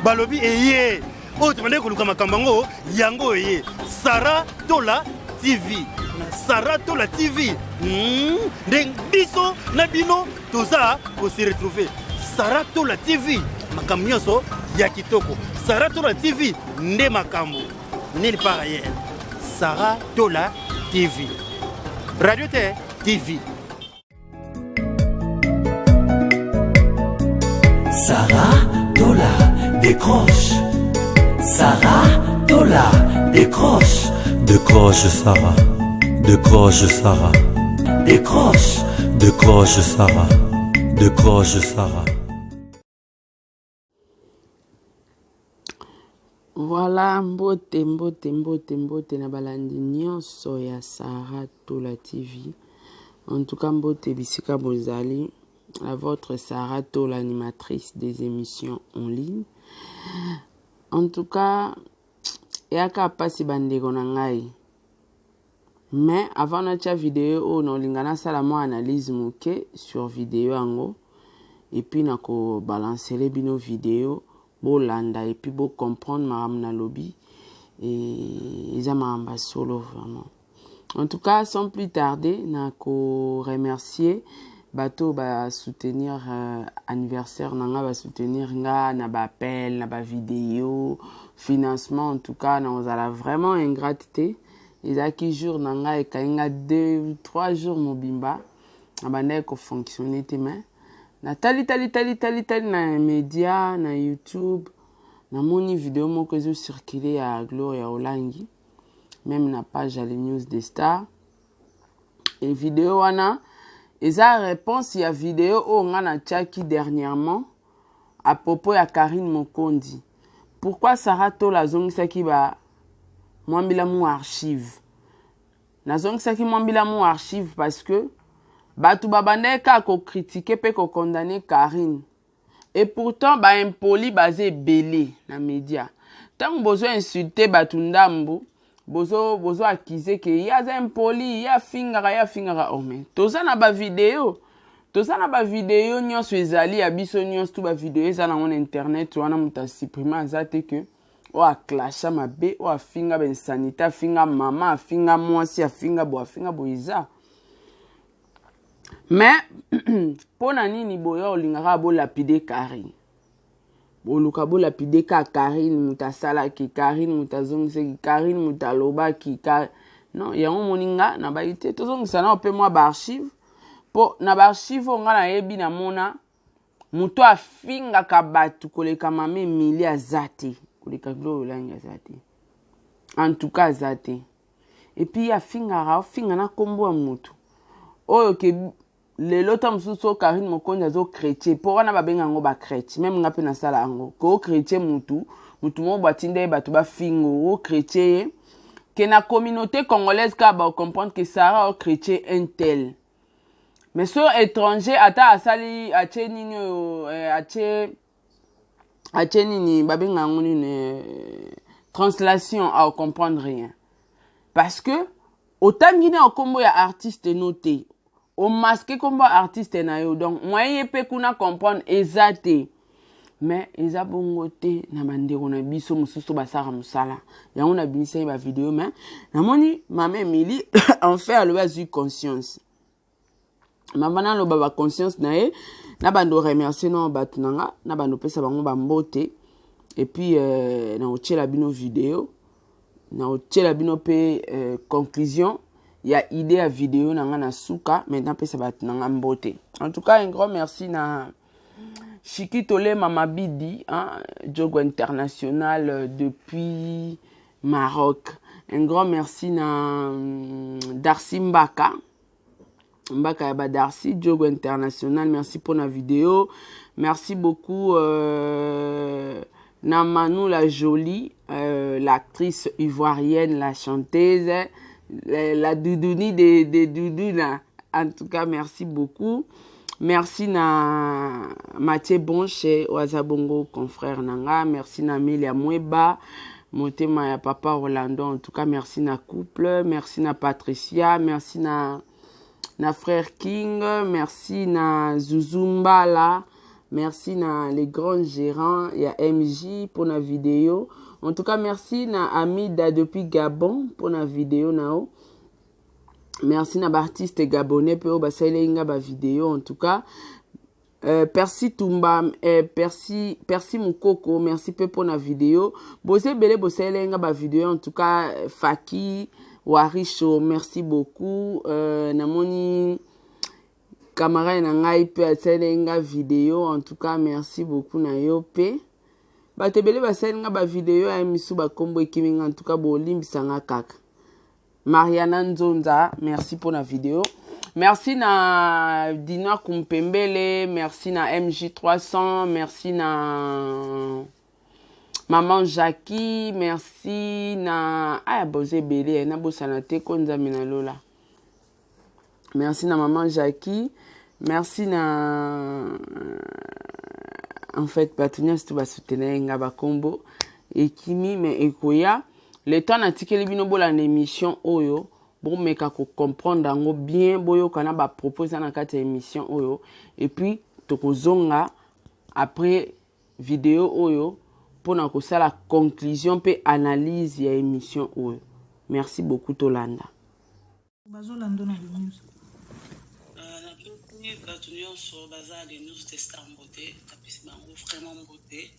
balobi eye oyo tomande koluka makambo yango yango eye Sarah Tola TV Sarah Tola TV ndenge biso na bino toza se retrouver Sarah Tola TV makambo nyonso ya kitoko Sarah Tola TV nde makambo nulle part ailleurs Sarah Tola TV Radio Terre TV Sarah Tola décroche Sarah Tola décroche décroche Sarah décroche Sarah décroche décroche Sarah décroche Sarah. Voilà mbote na balandi nyonso ya Sarah Tola TV. En tout cas mbote bisika bozali à votre Sarah Tola animatrice des émissions en ligne. En tout cas yaka pasi bandeko na ngai. Mais avant notre vidéo on olingana sala mo analyse muke sur vidéo ango et puis nako balancer les bino vidéo bolanda et puis bo comprendre ma lobby et ils ma solo vraiment. En tout cas sans plus tarder nako remercier bato ba soutenir anniversaire nanga ba soutenir nga na ba appel na ba vidéo financement en tout cas on a vraiment ingratité ils a qui jour nanga et kainga 2-3 jours mobimba abandé ko fonctionner mais na tali na média na YouTube na moni vidéo moko zo circuler à Gloria Olangi même na page à les news des stars et vidéo wana eza réponse ya vidéo o nga na tchaki dernièrement à propos ya Karine Mokondi pourquoi Sarah Tola zongisaki ba mwambila mu archive na zongisaki mwambila mu archive parce que batu babandeka ko critiquer pe ko condamner Karine et pourtant ba impoli basé belé na média tant bozo insulter batu ndambu bozo accuser que ya impoli ya fingara oh mais toza na ba vidéo nyonso ezali ya biso nyonso tu ba vidéo eza na on internet wana muta supprimer azate que o a clasha mabe o a finga ben sanita finga mama finga mwasi finga boiza mais pona nini boya olingaka bo lapide Karine boluka bo lapide ka Karine mutasala ki Karine mutazongise Karine mutaloba ki non ya moninga na baite tozongisa na pe moi ba archive po na ba archive nga na yebi na mona muto afinga ka batu koleka mame mili azate koleka Gloria azate en tout cas azate et puis afinga na kombo ya mutu oyo ke lelo ta mususu Karine Mokondi azo chrétien po wana babenga ngo ba chrétien même nga pe na sala ngo ko chrétien mutu mo batinde batu ba fingo o chrétien que na communauté congolaise ka ba comprendre que Sarah o chrétien un tel mais sur étranger ata asali ache nini babenga ngo nini translation à comprendre rien parce que autant ngina okombo ya artiste noté au masque comme artiste na yo donc moyen pe kuna comprendre exacte mais eza bongote na bandeko na biso mususu basara musala yango na binisa ba vidéo mais namoni mama Emily en fait elle a eu conscience mama na lo baba conscience na ye na bando remercier no batunanga na bando pesa bango ba mbote et puis na ochela bino vidéo na ochela bino pe conclusion il y a idée à vidéo na suka maintenant pe ça va na mbote. En tout cas un grand merci na Chiki Tole Mama Bidi hein Jogo international depuis Maroc. Un grand merci na Darcy Mbaka ya ba Darcy Jogo international merci pour la vidéo. Merci beaucoup na Manu la jolie l'actrice ivoirienne la chanteuse la doudouni des doudounas. En tout cas, merci beaucoup. Merci na Mathieu Bonche, Oazabongo, confrère Nanga. Merci na Melia Mweba, Motema ya Papa Rolando. En tout cas, merci na couple. Merci na Patricia. Merci na frère King. Merci na Zuzumbala. Merci na les grands gérants, il y a MJ pour la vidéo. En tout cas, merci na Amida depuis Gabon pour la vidéo nao. Merci na artiste gabonais pour basalenga ba vidéo en tout cas. Percy Tumba, Percy Mukoko, merci peu pour la vidéo. Bosé Bele Boselenga ba vidéo en tout cas. Faki Warisho, merci beaucoup. Namoni camarade nangai pe aselenga vidéo en tout cas merci beaucoup na yo pe. Batebele baselenga ba vidéo ya misu ba kombo ekiminga en tout cas bolimbisanga kaka. Mariana Nzonza, merci pour la vidéo. Merci na Dina Kumpembele, merci na MJ300, merci na Maman Jackie, merci na Bosé Bele, na Bosanate Konzamina Lola. Merci na Maman Jackie, merci na en fait Batunia c'est tout ba soutenir ngaba combo et Kimi mais ekoya le temps natikeli bino bola na émission oyo. Bon, mais quand on comprend bien, boyo kana ba proposer dans cette émission oyo et puis tokozonga après vidéo oyo pour na ko la conclusion pe analyse ya émission oyo. Merci beaucoup Tolanda. Bazolando na news. Na petit batunion sur bazar les news testar mbote kapisi bango vraiment mbote.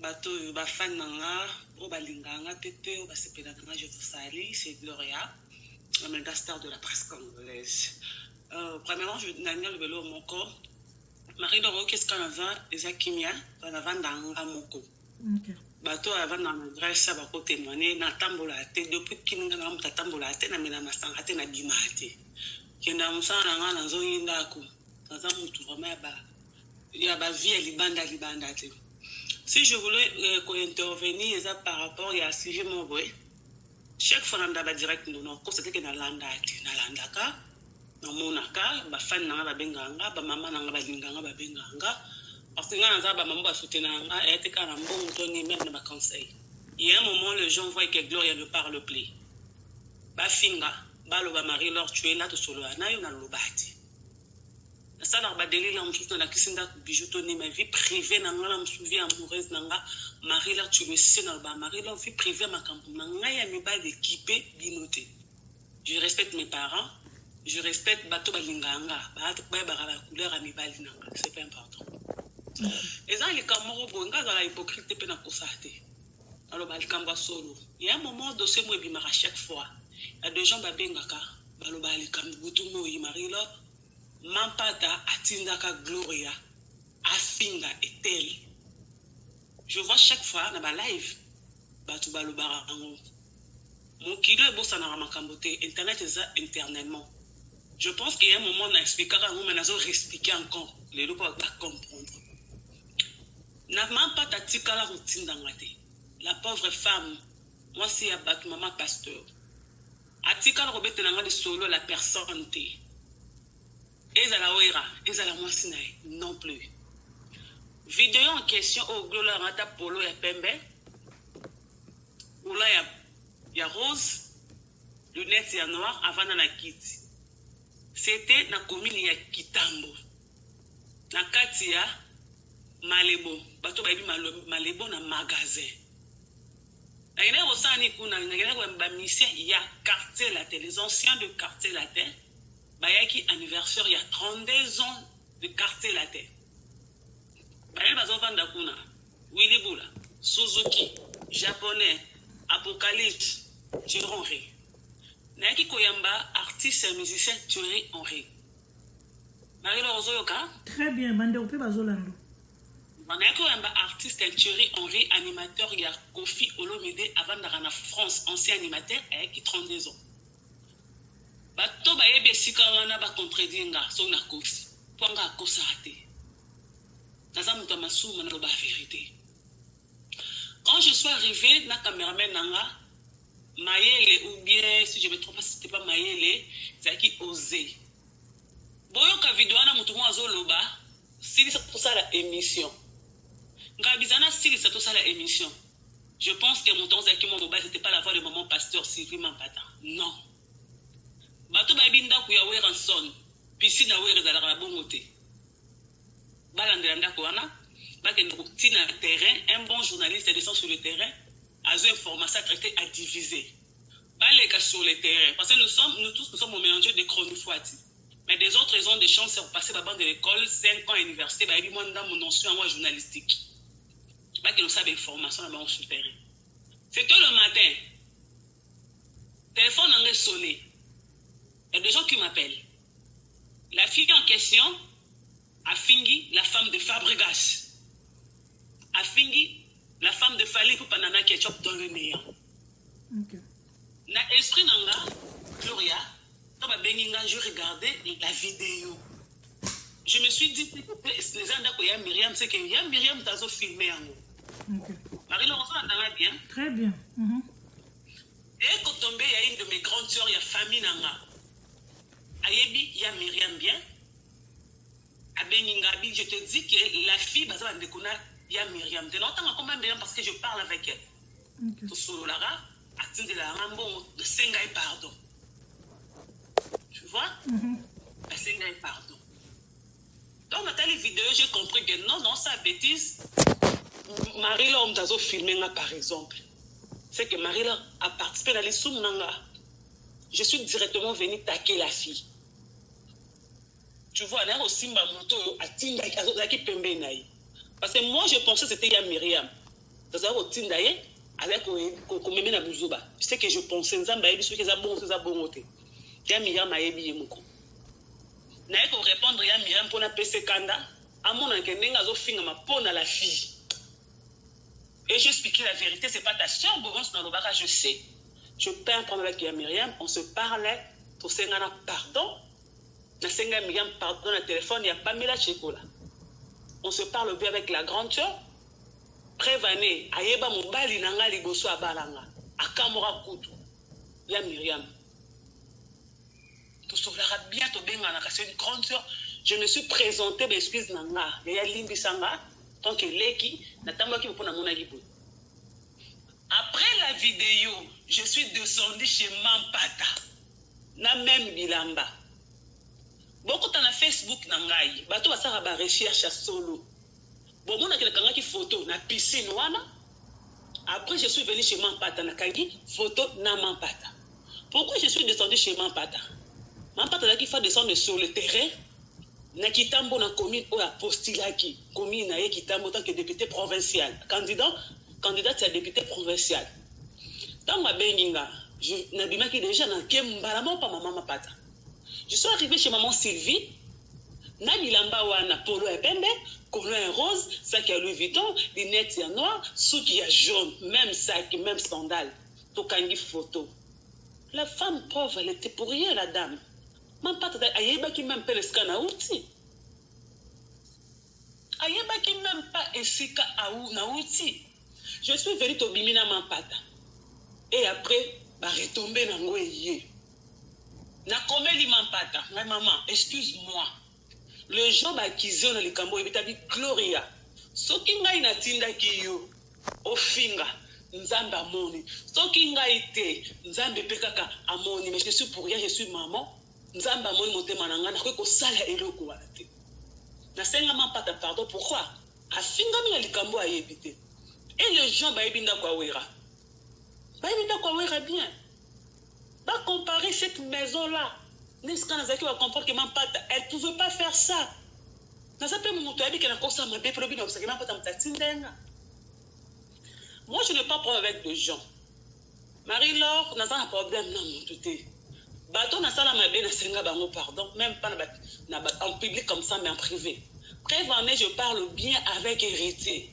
Bato ba fan nanga o balinganga tete o basepela nanga je vous salue c'est Gloria. La méga star de la presse congolaise. Premièrement, je vais donner le vélo à mon corps. Marie Doro, qu'est-ce qu'on a vu? Les Akimia, on a vu dans mon corps. Bateau avant dans la Grèce, ça va témoigner. Na tambola, depuis qu'il n'a pas tambola, na mina masang, na bimate. Qui n'a pas ça dans zone indaku. Dans un moutou vraiment ba. Il y a ba vie libanda. Si je voulais intervenir, ça par rapport à sujet mon vrai. Chaque fois que je direct nous constaté que na landaka na monaka ba fan na ba benganga ba mama na ba linganga ba benganga parce que na za ba mama ba soutenanga et te kana mbongo toni même na ba conseil. Il y a un moment les gens voient que Gloria ne parle plus. Ba finga ba lo ba mari leur tuer là to solo na yo na lobati. Ça na ba délire en tout na kisinda bijou toni ma vie privée na ngala msuvi amoureuse nanga Marie là tu le sais dans le Marie là vie privée ma campagne ngaya mi ba d'équiper binoté. Je respecte mes parents, je respecte bato balinganga, ba la couleur à mi balinanga, c'est pas important. Et ça les camoro bonga dans la hypocrite pe na kosate. Alors ba likamba solo. Il y a un moment dossier moi bimara chaque fois. Il y a des gens ba bengaka, ba lo ba likamba butumo yi Marie là mampata atindaka Gloria afinga etel. Je vois chaque fois dans ma live, batu balu barango. Mon kilo est beau ça n'a pas camboté. Internet est ça internellement. Je pense qu'il y a un moment on expliquera à nous mais nous expliquer encore. Les gens peuvent pas comprendre. N'a même pas tatika la routine d'angate. La pauvre femme, moi c'est à battre maman pasteur. Atika la robette de solo la personne té. Ezala oira, ezala moi sinaï non plus. Vidéo en question au Gloria Rata Polo et Pembe. Où là il y a rose, lunettes et noir avant dans la kit. C'était dans la commune ya Kitambo. Na Katia Malebo. Bato baby Malebo na magasin. Na ina osani kuna na ina kwa mbamisia ya quartier latin. Les anciens de quartier latin. Bayaki anniversaire il y a 32 ans de quartier latin. Baye bazovanda kuna Willy Bula, Suzuki, japonais, Apocalypse, Thierry Henry. Naki Koyamba, artiste et musicien Thierry Henry. Marie-Laure Ozoyoka. Très bien, bande ope bazolando. Naki Koyamba, artiste et Thierry Henry, animateur il y a Kofi Olomide avant d'arriver en France, ancien animateur avec 32 ans. Bato baye besika wana ba contredire nga so na Kofi. Ponga kosa raté. La vérité. Quand je suis arrivé, na caméraman nanga, Maëlle ou bien si je me trompe pas, c'était pas Maëlle, c'est qui osé. Boyo ka vidéo na mutu mwa zoloba, si c'est pour ça la émission. Ngabizana si c'est pour ça la émission. Je pense que mon temps qui mon mobile c'était pas la voix de maman pasteur Sylvie Mampata. Non. Bato ba binda ku ya weranson, piscine na wera za la bongote. balandela ndako wana bakende kotina terrain un bon journaliste descend sur le terrain azo information traité à diviser baleka sur le terrain parce que nous tous nous sommes au mélange de chronofouati mais des autres raisons de chance c'est passer bande de l'école 5 ans à l'université ba moi dans mon notion en journalistique bakende ça information là sur le terrain. C'était le matin. Téléphone a sonné. Il y a des gens qui m'appellent. La fille en question a fini la femme de Fabregas. A fini la femme de Fali pour Panana Ketchup dans le néant. Okay. Na esprit nanga, Gloria, quand je regardais la vidéo. Je me suis dit, les gens d'Akoya Myriam, c'est que Myriam t'a filmé en haut. Okay. Marie-Laurence, on entend bien. Très bien. Et quand tombé, il y a une de mes grandes sœurs, il y a famille Nanga. Ayebi, il y a Myriam bien. Abeningabi, je te dis que la fille, Baza Bandekuna, il y a Myriam. De longtemps, comment Myriam, parce que je parle avec elle. Okay. Tout solo Lara, attendez la rambo, de Sengai pardon. Tu vois? La Sengai pardon. Donc, dans les vidéos, j'ai compris que non, ça bêtise. Marie-Laure Mtazo filmé par exemple. C'est que Marie-Laure a participé dans les Soumnanga. Je suis directement venu taquer la fille. Tu vois, il y a aussi ma moto à Tindaï, parce que moi je pensais que c'était Yam Myriam. Dans un Tindaï, avec Kokomeme na Buzuba. C'est que je pensais que c'était bon. Yam Myriam a ébi Yemoko. N'a pas répondre Yam Myriam pour la PC Kanda. À mon enquête, zo finga ma pona la fille. Et j'ai expliqué la vérité, c'est pas ta soeur, je sais. Je peux un problème avec Myriam, on se parlait, pour Sengana pardon. Na Senga Myriam pardon, le téléphone, il n'y a pas mis la Chekola. On se parle bien avec la grande soeur. Prévané, Ayeba Moubali Nanga Ligoso Abalanga, Akamora Koutou, ya Myriam. Tout ça bien, tout bien, c'est une grande soeur. Je me suis présentée, mais excuse Nanga, il y a Limbi Sanga. Donc, après la vidéo, je suis descendu chez Mampata, na même Bilamba. Beaucoup dans Facebook nangai, bato basara ba recherche solo. Bon, mon a quelqu'un qui photo na piscine wana. Après, je suis venu chez Mampata na kangi photo na Mampata. Pourquoi je suis descendu chez Mampata? Mampata là qui fait descendre sur le terrain. Na Kitambo na commune ou a postilaki commune na Kitambo tant que député provincial candidat à député provincial dans ma beninga je n'abima qui déjà na kembala mo pa maman pata je suis arrivé chez maman Sylvie na bilamba wana polo et pembe collant rose sac à Louis Vuitton lunettes en noir souki ya jaune même sac même sandales to kangi photo la femme pauvre elle était pour rien la dame. Ayeba qui même pas le scan outil. Ayeba qui même pas esika na outil. Je suis venu au Bimina Mampata. Et après, bah retomber dans Ngoye. Na komeli Mampata. Ma maman, excuse-moi. Le jour bah qui zone le Cambo et dit Gloria. Soki ngai na tinda ki yo. Ofinga. Nzamba moni. Soki ngai te. Nzambe pekaka amoni. Mais je suis pour rien, je suis maman. Nzamba moni motema nanga na ko sala eloko wana te. Na senga Mampata pardon pourquoi? Afinga mi na likambo ayebite. Et les gens ba ebinda kwa wera. Ba ebinda kwa wera bien. Ba comparer cette maison là. N'est-ce qu'on a va comprendre que Mampata elle pouvait pas faire ça. Na ça peut moto abi que na kosa mabe probi na obsaka Mampata mtatindenga. Moi je n'ai pas problème avec les gens. Marie-Laure n'a pas de problème non mon tout. Bateau na sala mabe na senga bango pardon même pas en public comme ça mais en privé. Prévenez, je parle bien avec héritier.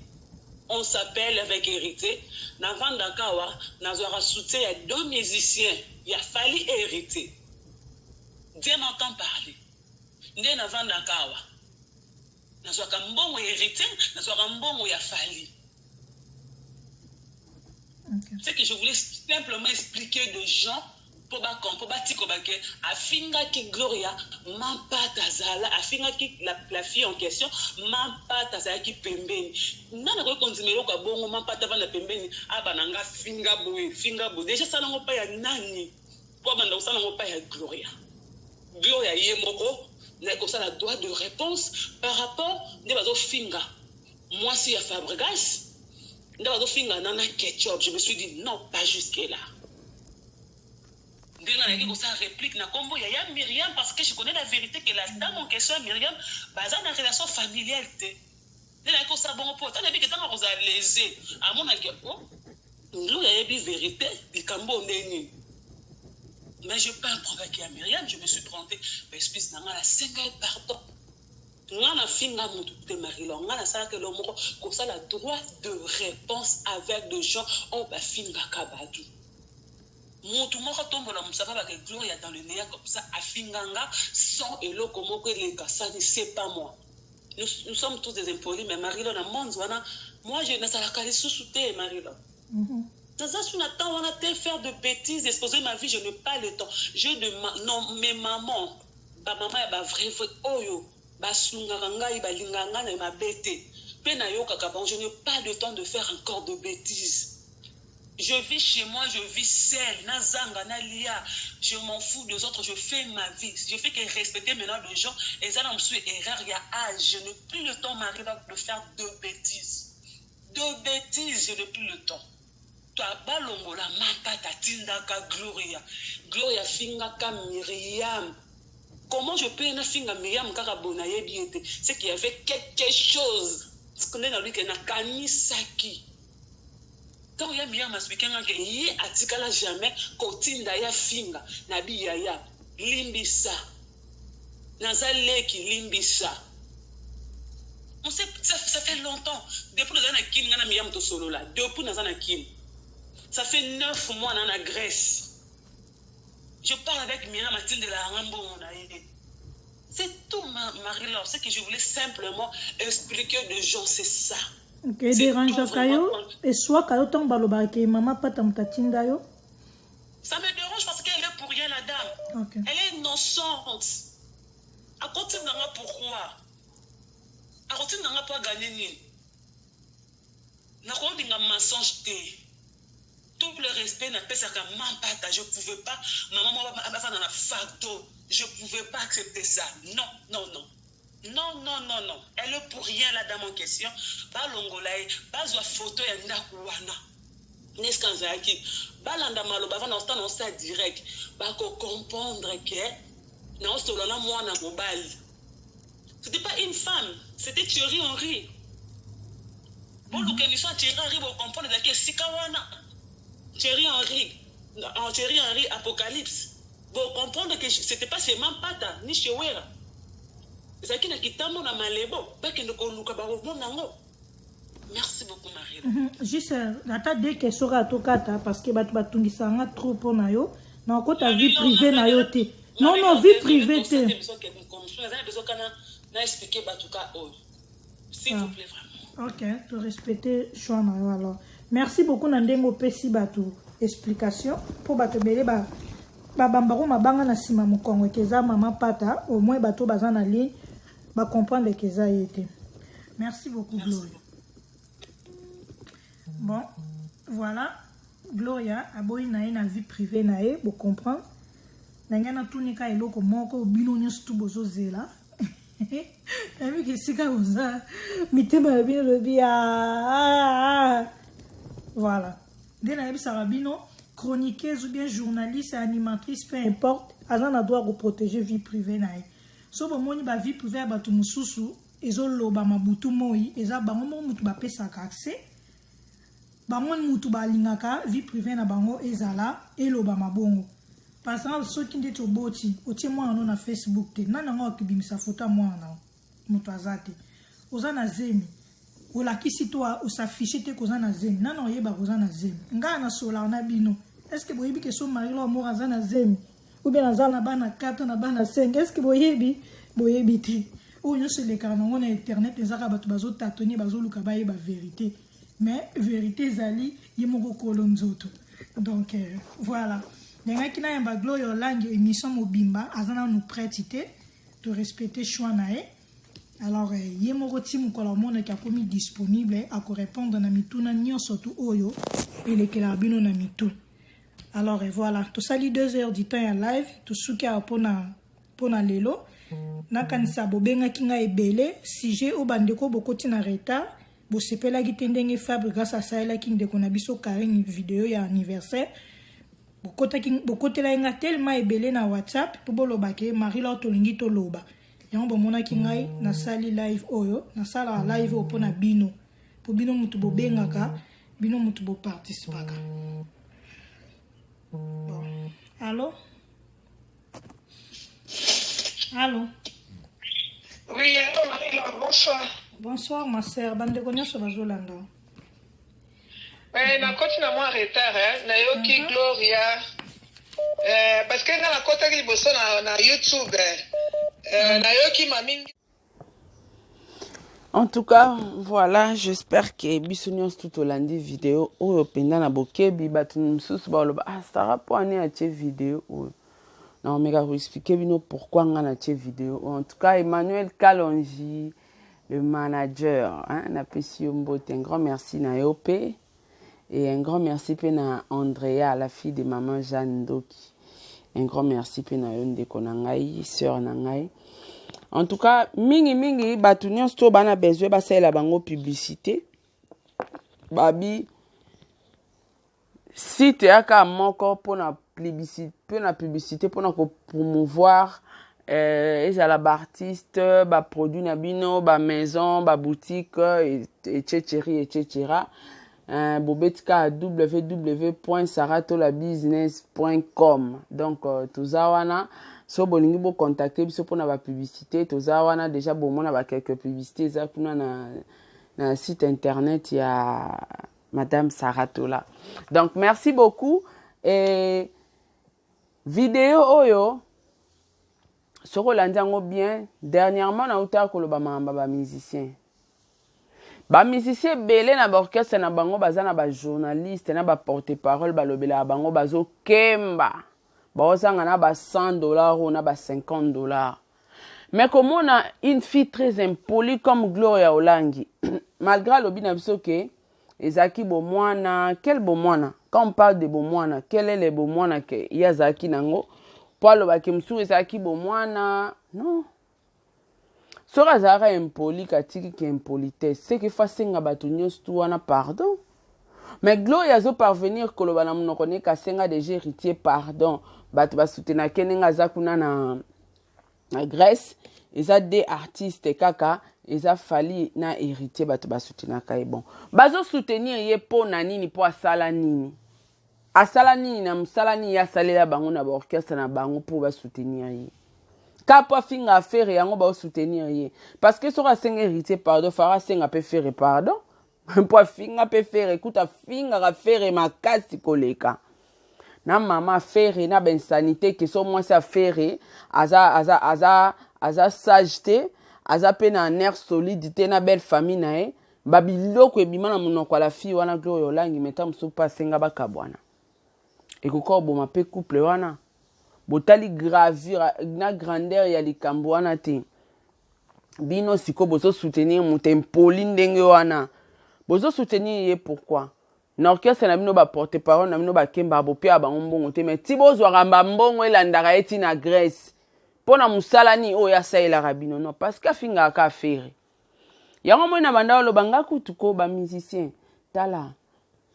On s'appelle avec héritier. Na vanda kawa na zora soutien il y a 2 musiciens, il y a Fali et héritier. Dieu m'entend parler. Ndé na vanda kawa. Na zora mbongo héritier, na zora mbongo ya Fali. Okay. C'est que je voulais simplement expliquer aux gens pour que afinga ki Gloria Mampata zala afinga ki la fille en question Mampata zala ki pembeni nana ko konzimelo ka bongo Mampata vana pembeni abananga finga bo déjà ça nango pa ya nani pour banda usana ngo pa ya Gloria yemoko comme ça, la droit de réponse par rapport à Finga. Moi, si il y a Fabregas, Finga nana ketchup, je me suis dit non, pas jusque-là. Comme ça, réplique, il y a Myriam, parce que je connais la vérité que la dame en question, Myriam, basée dans une relation familiale. Comme ça, bon, pour tant que tu as lésé, à mon avis, il y a une vérité, il y mais je n'ai pas un problème avec Myriam, je me suis trompée. Mais je suis dans la single pardon. On a fini à mon tout Marie-Laure. On a ça que l'homme comme ça la droit de réponse avec des gens. On va finir à Kabadou. Mon tout monde tombe là, on savait que Gloria dans le néant comme ça à Finganga sans élo comment que les gars ça ne sait pas moi. Nous sommes tous des impolis mais Marie-Laure na monde moi je ne sais pas sous-souter Marie-Laure. On attend, on a tel faire de bêtises, exposer ma vie, je n'ai pas le temps. Non, mes mamans, ma maman est vrai, oyo, basungaranga, balinganga, ma bête. Je n'ai pas le temps de faire encore de bêtises. Je vis chez moi, je vis seule, nazanga, nalia, je m'en fous des autres, je fais ma vie. Je fais que respecter maintenant les gens, et ça, je suis erreur, il y a âge, je n'ai plus le temps, Marie, de faire de bêtises. De bêtises, je n'ai plus le temps. Toi, balongola mapata tindaka Gloria. Gloria fingaka Myriam. Comment je peux na finga Myriam karabona yebiete? C'est qu'il y avait quelque chose. Ce qu'on est dans lui qui n'a kanisaki. Quand il y a Myriam expliqué que yi atikala jamais kotinda ya finga nabi yaya limbisa. Nazaleki limbisa. On sait ça fait longtemps depuis nous avons kim ngana Myriam to solo là. Depuis nous avons kim. Ça fait 9 mois dans la Grèce. Je parle avec Myriam Mathilde de la Rambo. C'est tout, Marie-Laure. Ce que je voulais simplement expliquer aux gens, c'est ça. Ok, dérange Kayo. Et soit Kayo tombe baloba ke maman pas tam tatinda yo. Ça me dérange parce qu'elle est pour rien, la dame. Okay. Elle est innocente. À côté de moi, pourquoi? À côté de moi, pas gagner ni. N'a pas dit un mensonge. Tout le respect n'a pas ça comme mampata, je ne pouvais pas, maman m'a fait dans la facto, je ne pouvais pas accepter ça. Non, non, non. Non, non, non, non. Elle est pour rien la dame en question. Pas l'ongolaï, pas la photo et n'akouana. N'est-ce qu'en zaki? Pas l'andamalo, pas dans ça direct. Pas comprendre que, non, c'est là moi na mobile. C'était pas une femme, c'était Thierry Henry. Bon, le que nous sommes Thierry Henry, vous comprenez que c'est kawana. Thierry Henry, Apocalypse. Vous comprenez que ce n'était pas seulement Pata, ni Chewera. C'est qui n'a quitté mon amalebo, pas que nous connaissons. Merci beaucoup, Marie. Juste, la tête dès que sera à Tokata, parce que tu vas tout ça trop pour Nayo. Non, quand ta vie privée Nayo te. Non, non, vie privée te. S'il vous plaît, vraiment. Ok, tu respecter choix Nayo alors. Merci beaucoup Nandemo Pesi Batu explication pour Batu Bele ba bambaro mabanga na sima mukongo keza mama pata au moins bato bazana ligne ba comprendre que ça été. Merci beaucoup Gloria. Bon, voilà Gloria aboyi na na vie privée na e pour comprendre. Nangana tunika eloko moko bino nyonso tu bozo zela. Ami que sika oza mitema bino le bia. Voilà. Dès la Sarabino, chroniqueuse ou bien journaliste, animatrice, peu importe, agent a droit de protéger vie privée. So bon moni ba vie privée ba tumususu, ezolo ba mabutu moi, eza ba mo mutu ba pesa accès. Ba mon mutu ba lingaka vie privée na bango ezala elo ba mabongo. Par exemple, ceux qui ndete oboti, otie moi non na Facebook te, nana ngo kibimisa photo moi na mutu azate. Ozana zemi. Ola kisi toi s'afficher te kozana zemi nana oyeba kozana zemi nga na sola na bino est-ce que boyebi que so Marie-Laure mo azana zemi ou bien azana bana 4 na bana 5 est-ce que boyebi te o yo se le kanango na internet ezaka bato bazo tatoni bazo luka baye ba vérité mais vérité zali yemoko kolonzoto donc voilà ndenga kina yamba Gloria langue émission mobimba azana nous prêtité de respecter choix nae. Alors, il y a mon team qui a commis disponible à répondre à Namituna Nyon surtout Oyo et les Kelabino Namitu. Alors, voilà, tout ça, 2 heures du temps en live, tout ce qui a pour Lelo. nakanisa bobengaki ngai ebele sujet o bandeko bokoti na retard bosepelaki te ndenge Fabre grâce asalelaki ndeko na biso Karine video ya anniversaire bokotela nga tellement ebele na WhatsApp po bolobake Marie Laure tolingi toloba yango bomonaki ngai nasali live oyo nasala live opo na bino po bino mutu bobengaka bino mutu boparticipaka. Bon. Allô? Allô? Oui, allô Marie-Laure, bonsoir. Bonsoir ma sœur, bandeko nyonso bazolanda. Na koti na moi retard nayoki Gloria parce que na kota liboso na YouTube nayoki mamingi. En tout cas, voilà, j'espère que Bissonios tout au lundi vidéo ou pendant na bokebi batun sus ba lo ah Sarah pour aller à cette vidéo ou non mais vous expliquer bino pourquoi on a cette vidéo. En tout cas, Emmanuel Kalonji, le manager, hein, na Pessi Mbote, un grand merci na EOP et un grand merci à Andrea, la fille de maman Jeanne Doki. Un grand merci à Yonde Konangai, sœur Nangai. En tout cas, mingi batunion sto bana besoin ba la bango publicité. Babi site aka moko pour na publicité pour na promouvoir ezala ba artiste, ba produit na bino, ba maison, ba boutique etc. Bobetika www.saratolabusiness.com. Donc tuzawana so bolingi bo contacter biso pour na ba publicité tuzawana déjà bomona ba quelques publicités za kuna na site internet ya madame Saratola. Donc merci beaucoup et vidéo oyo soko landiango bien dernièrement na uta ko loba mamba ba musicien belé na ba orchestre na bango bazana ba journaliste na ba porte-parole ba lobela bango bazo kemba bazanga na ba $100 ou na ba $50. Mais comme on a une fille très impolie comme Gloria Olangi malgré l'obina biso que ezaki bomwana quel bomwana quand on parle de bomwana quel est le bomwana que yazaki nango pour le bakemsu ezaki bomwana non sora zara impoli katiki ki impolitesse c'est que fasinga batunios tu wana pardon mais Gloria zo parvenir koloba na munoko ne kasenga déjà héritier pardon batu basutena kenenga zakuna na Grèce eza des artistes kaka eza fali na héritier batu basutena kai bon bazo soutenir ye po na nini po asala nini na musala nini ya salela bango na ba orchestre na bango po ba soutenir ye Kapa finga faire yango ba soutenir ye parce que sera senga héritier pardon fara senga pe faire pardon po finga pe faire écoute finga ga faire makasi koleka na mama faire na ben sanité que so moi ça faire aza sageté aza pe na nerf solidité na belle famille na e babiloko ebima na monoko la fille wana Gloria Olangi meta muso pa senga bakabwana ekoko boma pe couple wana botali gravure na grandeur ya likambo wana te bino siko bozo soutenir mutempoli ndenge wana bozo soutenir ye pourquoi na orchestre na bino ba porte-parole na bino ba kemba bo pia ba mbongo te mais ti bozwa ramba mbongo elandaka eti na Grèce pona musala ni o ya saila rabino non parce que finga ka faire yango mona banda lo banga kutuko ba musicien tala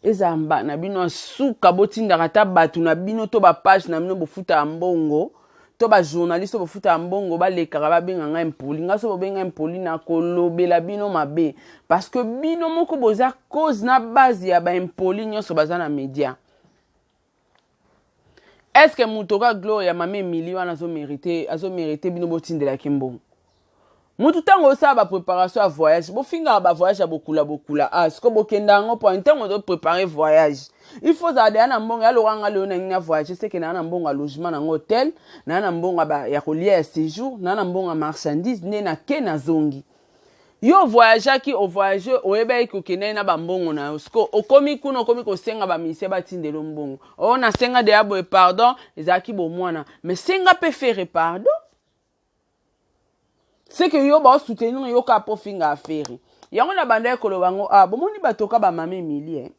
ezamba na bino suka botinda ta batu na bino to ba page na bino bofuta mbongo to ba journaliste bofuta mbongo ba lekaka ba benga nga impoli nga so benga impoli na kolobela bino mabe parce que bino moko boza cause na base ya ba impoli nyonso bazana media. Est-ce que mutoka Gloria mame million azo mérité bino botindela kimbongo mutu tango sa ba préparation à voyage bo finga ba voyage bokula ah siko bokenda ngo point tango de préparer voyage il faut za de na mbongo ya loranga le na voyage c'est que na mbongo logement na hôtel na mbongo ba ya kolia séjour na mbongo marchandise ne na ke na zongi yo voyage ki o voyage o ebe ko kene na ba mbongo na siko okomi kuno okomi ko senga ba mise ba tindelo mbongo o na senga de abo pardon ezaki bo mwana mais senga pe faire pardon. C'est que yo ba soutenir yo ka po finga affaire yango na banda ekolo bango ah bomoni batoka ba mame milie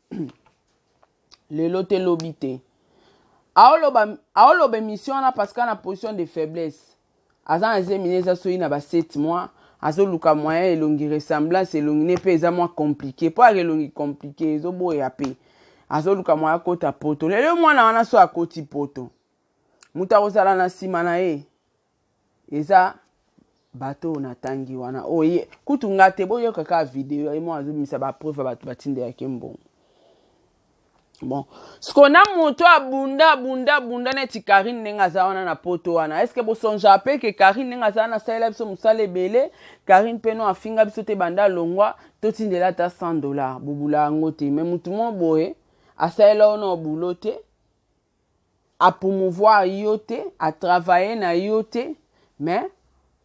le lote lobité aoloba mission na parce que na position de faiblesse aza na zemi eza soki na ba 7 mois azoluka moyen elongi ressemblance elongi ne pe eza mwa compliqué po elongi compliqué ezoboya pe azoluka moyen akota poto lelo mwana wana so akoti poto mutu akozala na nsima na ye eza bato na tangi wana oye kutu nga te boyoka ka video ye mwa azobimisa bapreuve bato batindelaki mbongo. Bon, skona moto abunda neti Karine ndenge aza wana na poto wana. Est-ce que bosonja pe ke Karine ndenge aza na salela biso musala ebele, Karine peno afinga biso te banda longwa, totindela ta $100 bubula yango te. Mais mutu mo boye asalela ono bulo te, a promouvoir yo te, a travailler na yo te, mais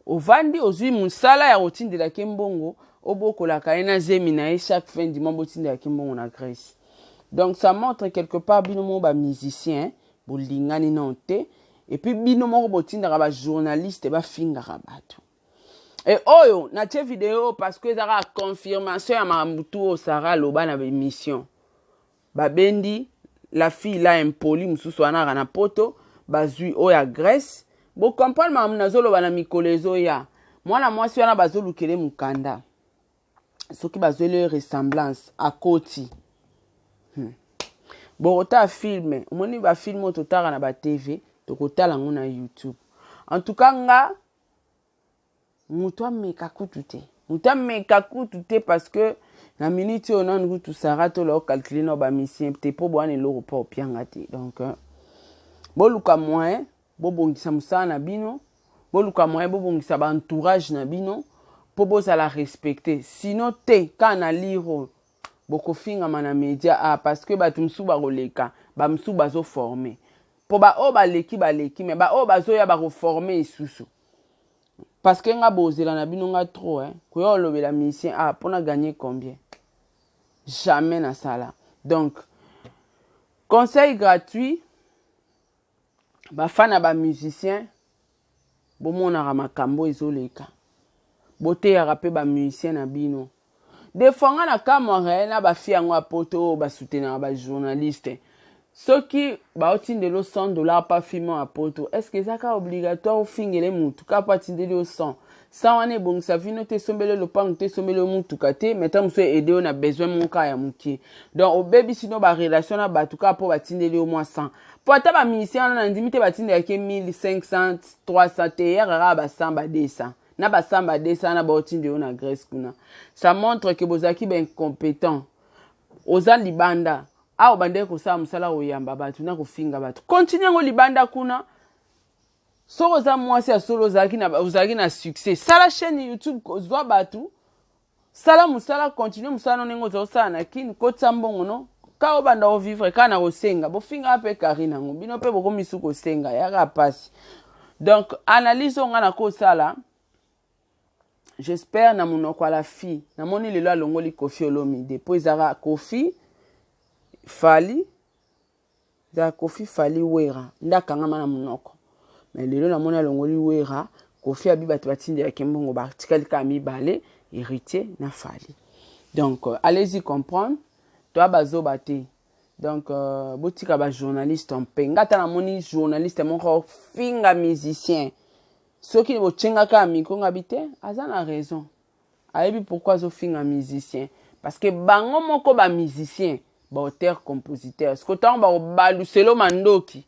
ovandi ozwi musala ya kotindela ke mbongo, obokolaka ye na zemi na ye chaque fin du mois botindela ke mbongo na Grèce. Donc ça montre quelque part binomo ba musicien bolingani nonte et puis binomo botinda ba journaliste ba finga bato. Et oyo na tie vidéo parce que ça a confirmation ya Marambutu au Sarah loba na émission. Ba bendi la fille là impoli mususu wana na poto bazui oya Grèce. Bo comprendre mamu nazolo bana mikolezo ya. Mwana mwasi wana bazolukele mukanda. Soki bazole ressemblance à Koti. Borota filme, omoni ba filme totara na ba TV, tokotala ngo na YouTube. En tout cas nga mutu ameka kutu te parce que na minute ona ngutu Sarah to lo calculer no ba mission te po bwana lo po pianga te. Donc boluka moyen bobongisa musana na bino, boluka moyen bobongisa ba entourage na bino po bozala respecter. Sinon te kana liro boko finga mana media parce que ba tumsu ba roleka ba msu bazo former po ba o ba leki mais ba o bazo ya ba reformer isusu parce que nga bozela na bino nga trop ko yo lobela mission pona gagner combien jamais na sala. Donc conseil gratuit ba fana ba musicien bo mona ra makambo ezoleka bote ya rapé ba musicien na bino. Des fois, na Cameroun, na ba fi yango apoto ba soutenir ba journaliste. Ceux qui ba otindelo $100 pas filmer apoto. Est-ce que ça ka obligatoire ou fingele mutu ka pa tindelo 100. Ça wane bon ça vino te sombele le pan te sombele mutu kate, mais tam so aider on a besoin mon ka ya muki. Donc au baby sino ba relation na ba tuka po ba tindelo au moins 100. Pour ta ba mission na ndimite ba tindela ke 1500 300 TR ra ba 100 ba 200. Na basamba desa na baotinde yo na Grèce kuna. Ça montre que bozaki ben compétent. Oza libanda. Obande ko sa musala oyamba batu na ko finga batu. Continue ngo libanda kuna. So oza mwasi ya solo zaki na succès. Sala chaîne YouTube zwa batu. Sala musala continue musala nongo zo sa na kin ko tsambongo no. Ka obanda o vivre kana ko senga. Bo finga pe Karina ngo. Bino pe boko misu ko senga ya rapasi. Donc analyse on na ko sala. J'espère na monoko la fille na moni lelo alongoli Koffi Olomide po ezara Koffi Fali Wera ndakanga na monoko mais lelo na moni alongoli Wera Koffi abi bato batindi ya kembongo bartikali ka mibale héritier na Fali. Donc allez-y comprendre toi bazo baté. Donc botika ba journaliste en pengata na moni journaliste moko finga musicien. Ceux qui vont tchenga ka miko ngabite azana raison. Ayebi pourquoi zo finga musicien parce que bango moko ba musicien ba auteur compositeur. Ce que tant ba baluselo mandoki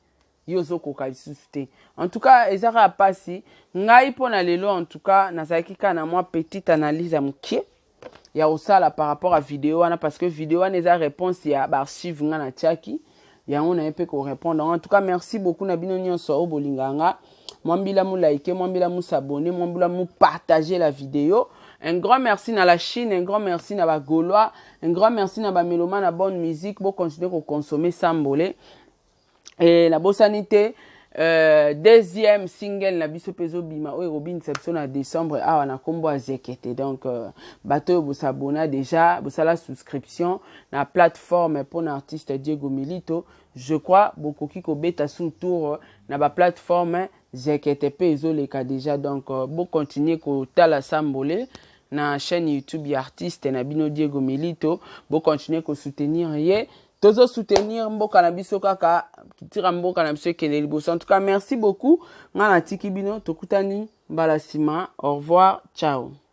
yo zo koka lisuste. En tout cas ezara pasi ngai pona lelo en tout cas nazaki kana moi petite analyse à mukie ya osala par rapport à vidéo wana parce que vidéo wana eza réponse ya ba archive nga na tiaki ya on a un peu ko répondre. En tout cas merci beaucoup na bino nyonso o bolinganga. Mwambila mou like, mwambila mou s'abonner, mwambila mou partager la vidéo. Un grand merci na la Chine, un grand merci na ba Gaulois, un grand merci na ba Méloma na bonne musique pour continuer à consommer Sambolé. Et la bossanité, deuxième single na biso peso bima oyo Robin Sepson en décembre na kombo azekete. Donc bateau vous s'abonner déjà, vous la souscription na plateforme pour l'artiste Diego Milito. Je crois beaucoup qui beta sous tour na ba plateforme ZKTP ezoleka déjà. Donc bon continuer ko tala Sambolé na chaîne YouTube artiste na bino Diego Milito, bon continuer ko soutenir ye tozo soutenir mboka na biso kaka tira mboka na biso kende liboso. En tout cas, merci beaucoup. Ngana tiki bino tokutani mbala sima. Au revoir, ciao.